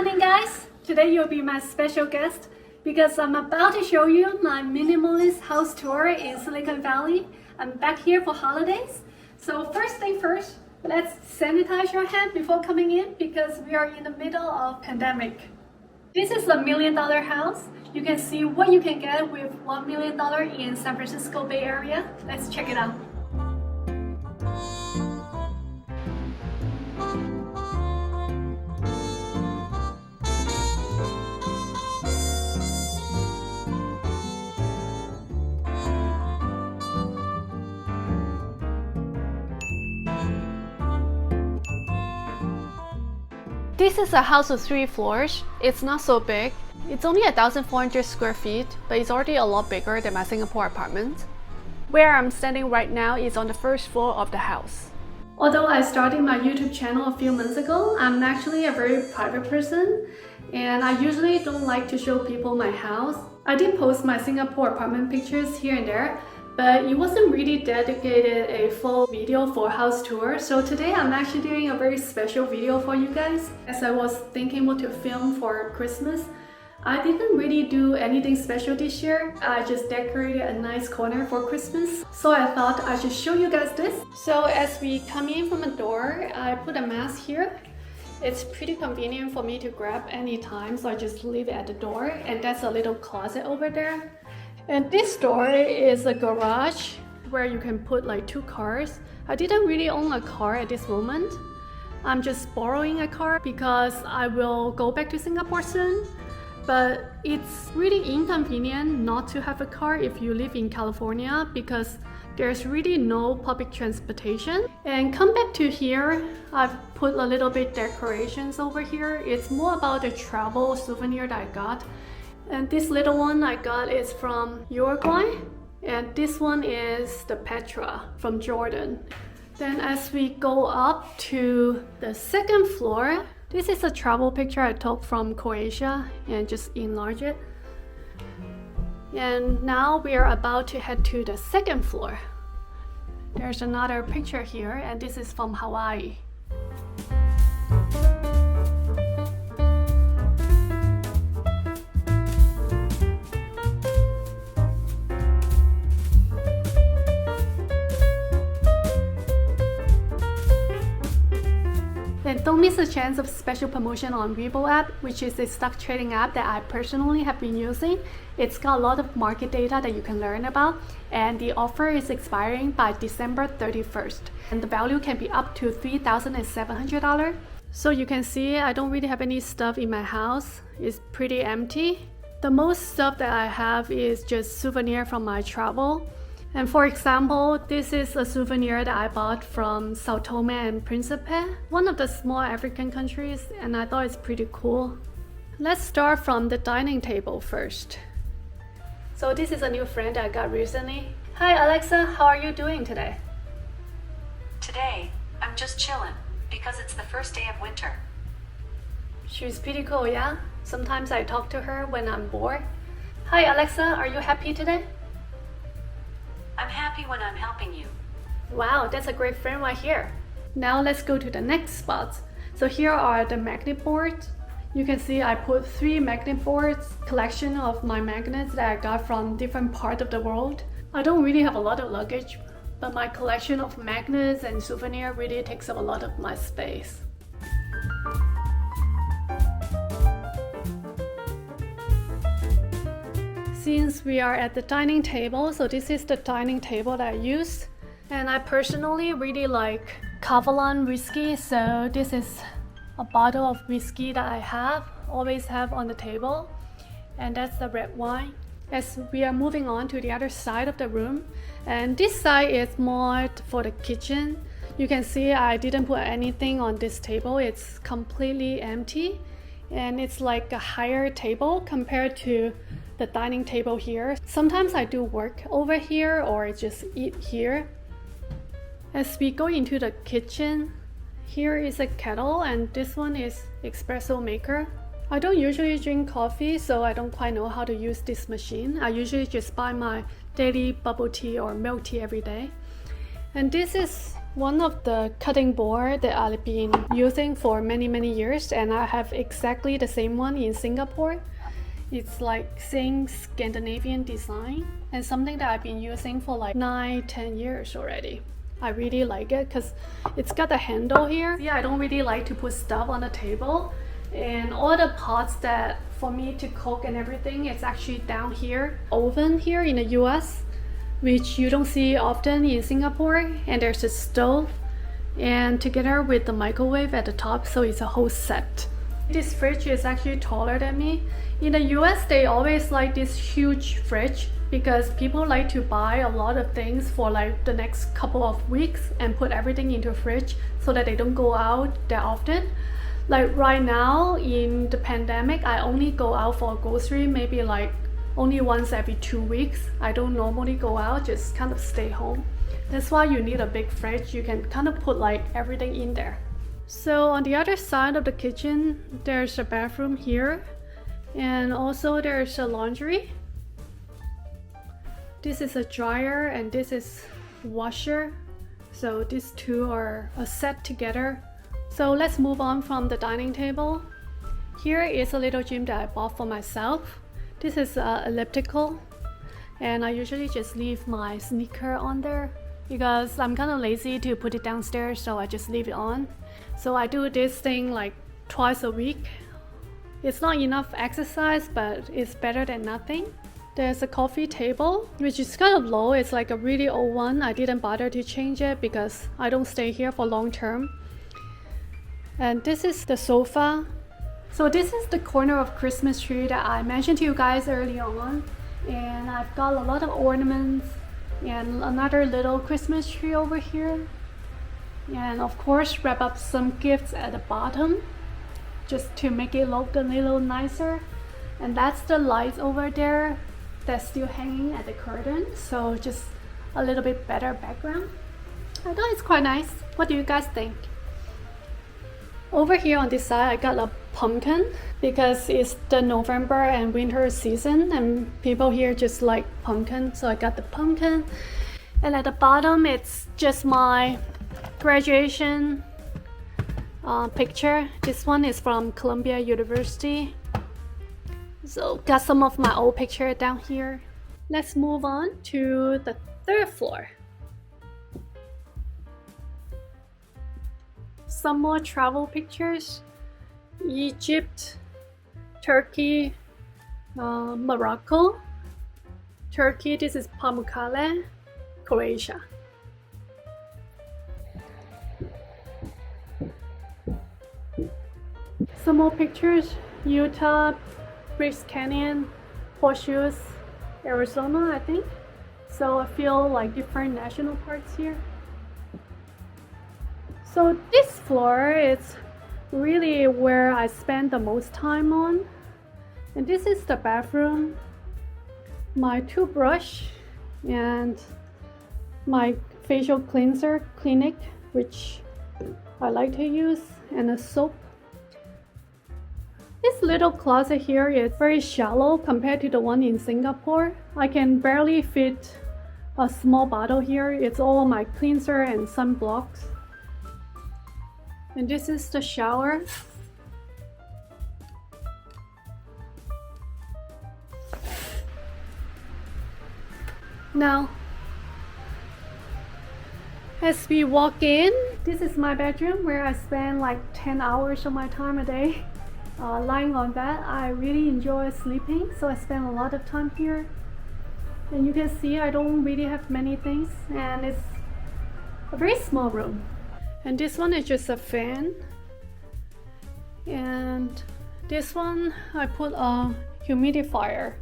morning, guys! Today you'll be my special guest because I'm about to show you my minimalist house tour in Silicon Valley. I'm back here for holidays. So first thing first, let's sanitize your hand before coming in because we are in the middle of pandemic. This is a $1 million house. You can see what you can get with $1 million in San Francisco Bay Area. Let's check it out. This is a house with 3 floors. It's not so big. It's only 1,400 square feet, but it's already a lot bigger than my Singapore apartment. Where I'm standing right now is on the first floor of the house. Although I started my YouTube channel a few months ago, I'm actually a very private person, and I usually don't like to show people my house. I did post my Singapore apartment pictures here and there, but it wasn't really dedicated a full video for house tour. So today I'm actually doing a very special video for you guys. As I was thinking what to film for Christmas, I didn't really do anything special this year. I just decorated a nice corner for Christmas. So I thought I should show you guys this. So as we come in from the door, I put a mask here. It's pretty convenient for me to grab anytime, so I just leave it at the door. And that's a little closet over there. And this door is a garage where you can put like 2 cars. I didn't really own a car at this moment. I'm just borrowing a car because I will go back to Singapore soon. But it's really inconvenient not to have a car if you live in California because there's really no public transportation. And come back to here, I've put a little bit decorations over here. It's more about the travel souvenir that I got. And this little one I got is from Uruguay, and this one is the Petra from Jordan. Then as we go up to the second floor, this is a travel picture I took from Croatia and just enlarge it. And now we are about to head to the second floor. There's another picture here, and this is from Hawaii. And don't miss a chance of special promotion on Weibo app, which is a stock trading app that I personally have been using. It's got a lot of market data that you can learn about, and the offer is expiring by December 31st. And the value can be up to $3,700. So you can see I don't really have any stuff in my house. It's pretty empty. The most stuff that I have is just souvenir from my travel. And for example, this is a souvenir that I bought from Sao Tome and Principe, one of the small African countries, and I thought it's pretty cool. Let's start from the dining table first. So this is a new friend I got recently. Hi Alexa, how are you doing today? Today, I'm just chillin' because it's the first day of winter. She's pretty cool, yeah? Sometimes I talk to her when I'm bored. Hi Alexa, are you happy today? I'm happy when I'm helping you. Wow, that's a great friend right here. Now let's go to the next spot. So here are the magnet boards. You can see I put 3 magnet boards, collection of my magnets that I got from different parts of the world. I don't really have a lot of luggage, but my collection of magnets and souvenirs really takes up a lot of my space. Since we are at the dining table, so this is the dining table that I use. And I personally really like Kavalan whiskey, so this is a bottle of whiskey that I always have on the table. And that's the red wine. As we are moving on to the other side of the room, and this side is more for the kitchen. You can see I didn't put anything on this table, it's completely empty. And it's like a higher table compared to the dining table here. Sometimes I do work over here or just eat here. As we go into the kitchen, here is a kettle and this one is espresso maker. I don't usually drink coffee, so I don't quite know how to use this machine. I usually just buy my daily bubble tea or milk tea every day. And this is one of the cutting board that I've been using for many years, and I have exactly the same one in Singapore. It's like same Scandinavian design and something that I've been using for like 9-10 years already. I really like it because it's got a handle here. Yeah, I don't really like to put stuff on the table, and all the pots that for me to cook and everything, it's actually down here. Oven here in the US, which you don't see often in Singapore, and there's a stove and together with the microwave at the top, so it's a whole set. This fridge is actually taller than me. In the US, they always like this huge fridge because people like to buy a lot of things for like the next couple of weeks and put everything into a fridge so that they don't go out that often. Like right now in the pandemic, I only go out for grocery maybe like only once every 2 weeks. I don't normally go out, just kind of stay home. That's why you need a big fridge. You can kind of put like everything in there. So on the other side of the kitchen, there's a bathroom here, and also there's a laundry. This is a dryer and this is washer. So these two are a set together. So let's move on from the dining table. Here is a little gym that I bought for myself. This is elliptical, and I usually just leave my sneaker on there because I'm kind of lazy to put it downstairs, so I just leave it on. So I do this thing like twice a week. It's not enough exercise, but it's better than nothing. There's a coffee table, which is kind of low. It's like a really old one. I didn't bother to change it because I don't stay here for long term. And this is the sofa. So this is the corner of Christmas tree that I mentioned to you guys early on. And I've got a lot of ornaments and another little Christmas tree over here. And of course, wrap up some gifts at the bottom just to make it look a little nicer. And that's the lights over there that's still hanging at the curtain. So just a little bit better background. I thought it's quite nice. What do you guys think? Over here on this side, I got a pumpkin because it's the November and winter season and people here just like pumpkin. So I got the pumpkin. And at the bottom, it's just my graduation picture. This one is from Columbia University. So got some of my old picture down here. Let's move on to the third floor. Some more travel pictures. Egypt, Turkey, Morocco. Turkey, this is Pamukkale, Croatia. Some more pictures. Utah, Bryce Canyon, Horseshoes, Arizona, I think. So I feel like different national parks here. So this floor is really where I spend the most time on. And this is the bathroom, my toothbrush, and my facial cleanser, Clinic, which I like to use, and a soap. This little closet here is very shallow compared to the one in Singapore. I can barely fit a small bottle here. It's all my cleanser and sunblocks. And this is the shower. Now, as we walk in, this is my bedroom where I spend like 10 hours of my time a day lying on bed. I really enjoy sleeping, so I spend a lot of time here. And you can see I don't really have many things, and it's a very small room. And this one is just a fan. And this one I put a humidifier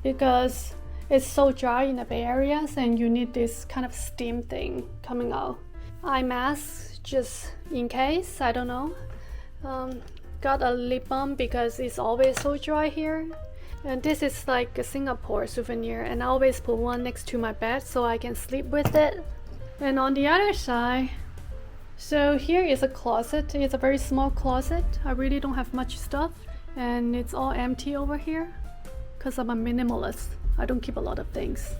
because it's so dry in the Bay Areas and you need this kind of steam thing coming out. Eye mask just in case, I don't know. Got a lip balm because it's always so dry here. And this is like a Singapore souvenir, and I always put one next to my bed so I can sleep with it. And on the other side, so here is a closet. It's a very small closet. I really don't have much stuff, and it's all empty over here because I'm a minimalist. I don't keep a lot of things.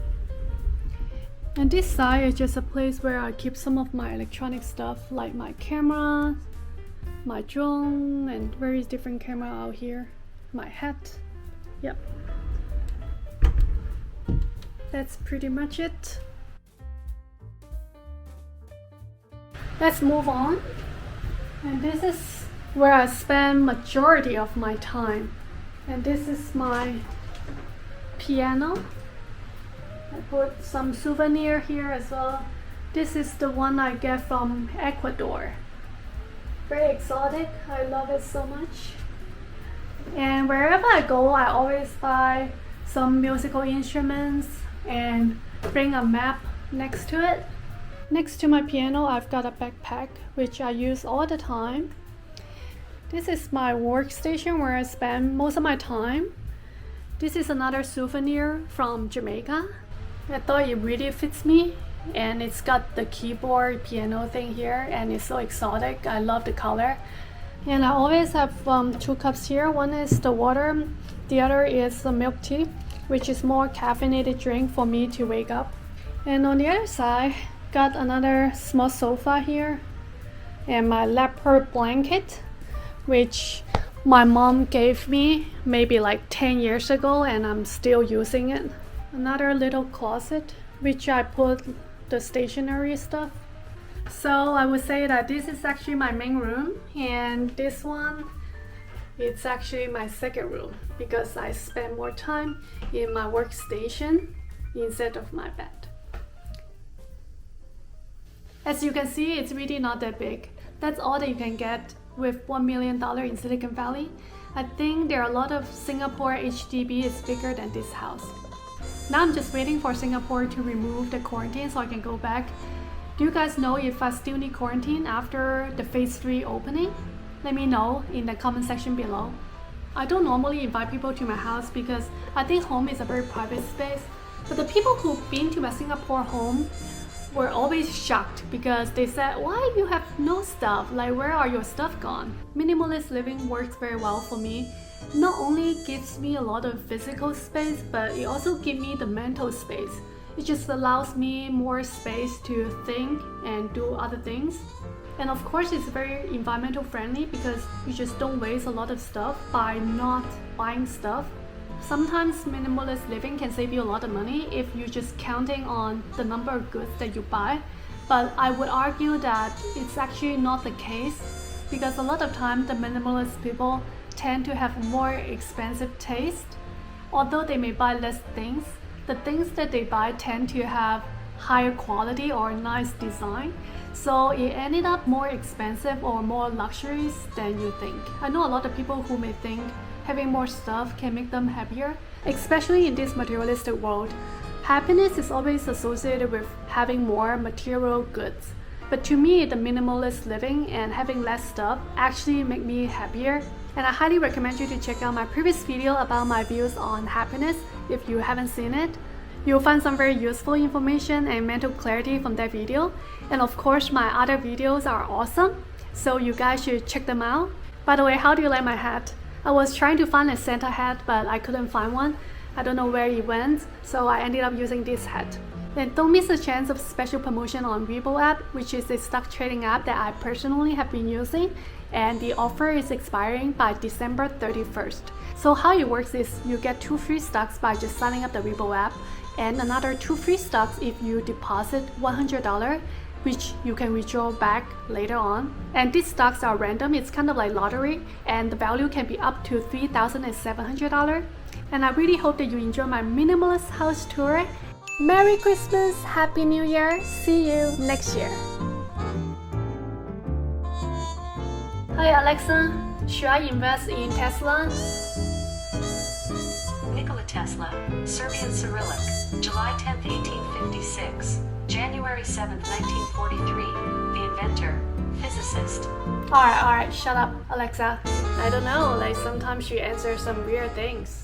And this side is just a place where I keep some of my electronic stuff, like my camera, my drone, and various different camera out here, my hat. Yep. That's pretty much it. Let's move on. And this is where I spend majority of my time. And this is my piano. I put some souvenir here as well. This is the one I get from Ecuador. Very exotic. I love it so much. And wherever I go, I always buy some musical instruments and bring a map next to it. Next to my piano, I've got a backpack, which I use all the time. This is my workstation where I spend most of my time. This is another souvenir from Jamaica. I thought it really fits me, and it's got the keyboard piano thing here, and it's so exotic. I love the color. And I always have two cups here. One is the water, the other is the milk tea, which is more caffeinated drink for me to wake up. And on the other side, got another small sofa here and my leopard blanket, which my mom gave me maybe like 10 years ago, and I'm still using it. Another little closet, which I put the stationery stuff. So I would say that this is actually my main room, and this one, it's actually my second room because I spend more time in my workstation instead of my bed. As you can see, it's really not that big. That's all that you can get with $1 million in Silicon Valley. I think there are a lot of Singapore HDB is bigger than this house. Now I'm just waiting for Singapore to remove the quarantine so I can go back. Do you guys know if I still need quarantine after the phase 3 opening? Let me know in the comment section below. I don't normally invite people to my house because I think home is a very private space. But the people who've been to my Singapore home were always shocked because they said, why you have no stuff? Like, where are your stuff gone? Minimalist living works very well for me. Not only gives me a lot of physical space, but it also gives me the mental space. It just allows me more space to think and do other things. And of course, it's very environmental friendly because you just don't waste a lot of stuff by not buying stuff. Sometimes minimalist living can save you a lot of money if you're just counting on the number of goods that you buy. But I would argue that it's actually not the case because a lot of times the minimalist people tend to have more expensive taste. Although they may buy less things, the things that they buy tend to have higher quality or nice design. So it ended up more expensive or more luxuries than you think. I know a lot of people who may think having more stuff can make them happier, especially in this materialistic world. Happiness is always associated with having more material goods. But to me, the minimalist living and having less stuff actually make me happier. And I highly recommend you to check out my previous video about my views on happiness if you haven't seen it. You'll find some very useful information and mental clarity from that video. And of course, my other videos are awesome, so you guys should check them out. By the way, how do you like my hat? I was trying to find a Santa hat, but I couldn't find one. I don't know where it went, so I ended up using this hat. And don't miss the chance of special promotion on Weibo app, which is a stock trading app that I personally have been using, and the offer is expiring by December 31st. So how it works is you get 2 free stocks by just signing up the Weibo app, and another 2 free stocks if you deposit $100, which you can withdraw back later on. And these stocks are random, it's kind of like lottery, and the value can be up to $3,700. And I really hope that you enjoy my minimalist house tour. Merry Christmas, Happy New Year, see you next year. Hi Alexa, should I invest in Tesla? Nikola Tesla, Serbian Cyrillic, July 10, 1856, January 7, 1943, the inventor, physicist. Alright, shut up, Alexa. I don't know, like sometimes she answers some weird things.